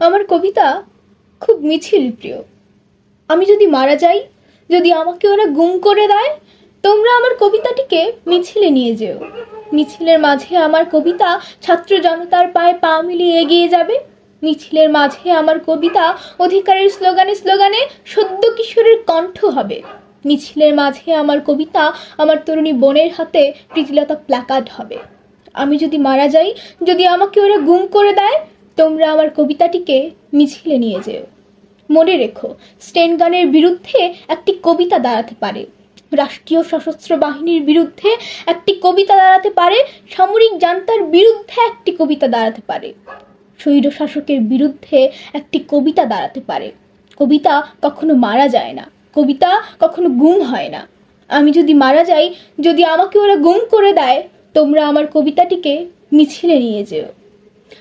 আমার কবিতা খুব মিছিল প্রিয়। আমি যদি মারা যাই, যদি আমাকে ওরা গুম করে দেয়, তোমরা আমার কবিতাটিকে মিছিলে নিয়ে যেও। মিছিলের মাঝে আমার কবিতা ছাত্র জনতার পায়ে পা মিলিয়ে এগিয়ে যাবে। মিছিলের মাঝে আমার কবিতা অধিকারের স্লোগানে স্লোগানে সদ্য কিশোরের কণ্ঠ হবে। মিছিলের মাঝে আমার কবিতা আমার তরুণী বোনের হাতে প্রীতিলতা প্ল্যাকার্ড হবে। আমি যদি মারা যাই, যদি আমাকে ওরা গুম করে দেয়, তোমরা আমার কবিতাটিকে মিছিলে নিয়ে যেও। মনে রেখো, স্টেনগানের বিরুদ্ধে একটি কবিতা দাঁড়াতে পারে, রাষ্ট্রীয় সশস্ত্র বাহিনীর বিরুদ্ধে একটি কবিতা দাঁড়াতে পারে, সামরিক জান্তার বিরুদ্ধে একটি কবিতা দাঁড়াতে পারে, স্বৈর শাসকের বিরুদ্ধে একটি কবিতা দাঁড়াতে পারে। কবিতা কখনো মারা যায় না, কবিতা কখনো গুম হয় না। আমি যদি মারা যাই, যদি আমাকে ওরা গুম করে দেয়, তোমরা আমার কবিতাটিকে মিছিলে নিয়ে যেও।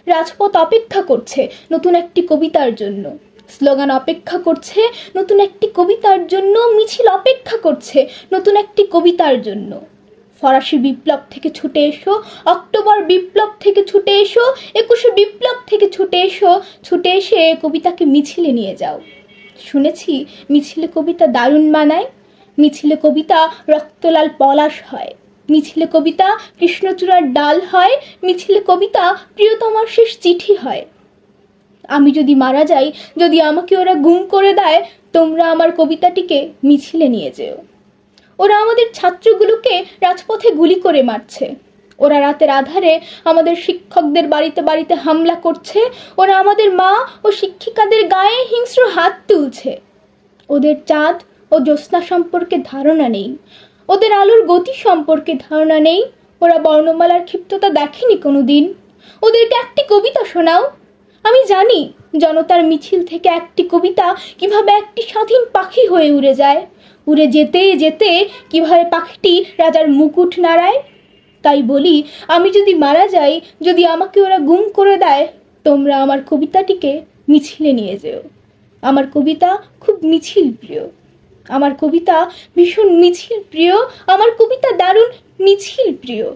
রাজপথ অপেক্ষা করছে নতুন একটি কবিতার জন্য, স্লোগান অপেক্ষা করছে নতুন একটি কবিতার জন্য, মিছিল অপেক্ষা করছে নতুন একটি কবিতার জন্য। ফরাসি বিপ্লব থেকে ছুটে এসো, অক্টোবর বিপ্লব থেকে ছুটে এসো, 21শে বিপ্লব থেকে ছুটে এসো, ছুটে এসে কবিতাকে মিছিলে নিয়ে যাও। শুনেছি মিছিলে কবিতা দারুণ মানায়, মিছিলে কবিতা রক্তলাল পলাশ হয়, মিছিলে কবিতা কৃষ্ণচূড়ার ডাল হয়, মিছিলে কবিতা প্রিয়তমার শেষ চিঠি হয়। আমি যদি মারা যাই, যদি আমাকে ওরা গুম করে দেয়, তোমরা আমার কবিতাটিকে মিছিলে নিয়ে যেও। ওরা আমাদের ছাত্রগুলোকে রাজপথে গুলি করে মারছে, ওরা রাতের আধারে আমাদের শিক্ষকদের বাড়িতে বাড়িতে হামলা করছে, ওরা আমাদের মা ও শিক্ষিকাদের গায়ে হিংস্র হাত তুলছে। ওদের চাঁদ ও জ্যোৎস্না সম্পর্কে ধারণা নেই, ওদের আলোর গতি সম্পর্কে ধারণা নেই, ওরা বর্ণমালার ক্ষিপ্ততা দেখেনি কোনোদিন। ওদেরকে একটি কবিতা শোনাও। আমি জানি জনতার মিছিল থেকে একটি কবিতা কিভাবে একটি স্বাধীন পাখি হয়ে উড়ে যায়, উড়ে যেতে যেতে কিভাবে পাখিটি রাজার মুকুট নাড়ায়। তাই বলি, আমি যদি মারা যাই, যদি আমাকে ওরা গুম করে দেয়, তোমরা আমার কবিতাটিকে মিছিলে নিয়ে যেও। আমার কবিতা খুব মিছিল প্রিয়, আমার কবিতা ভীষণ মিছিল প্রিয়, আমার কবিতা দারুণ মিছিল প্রিয়।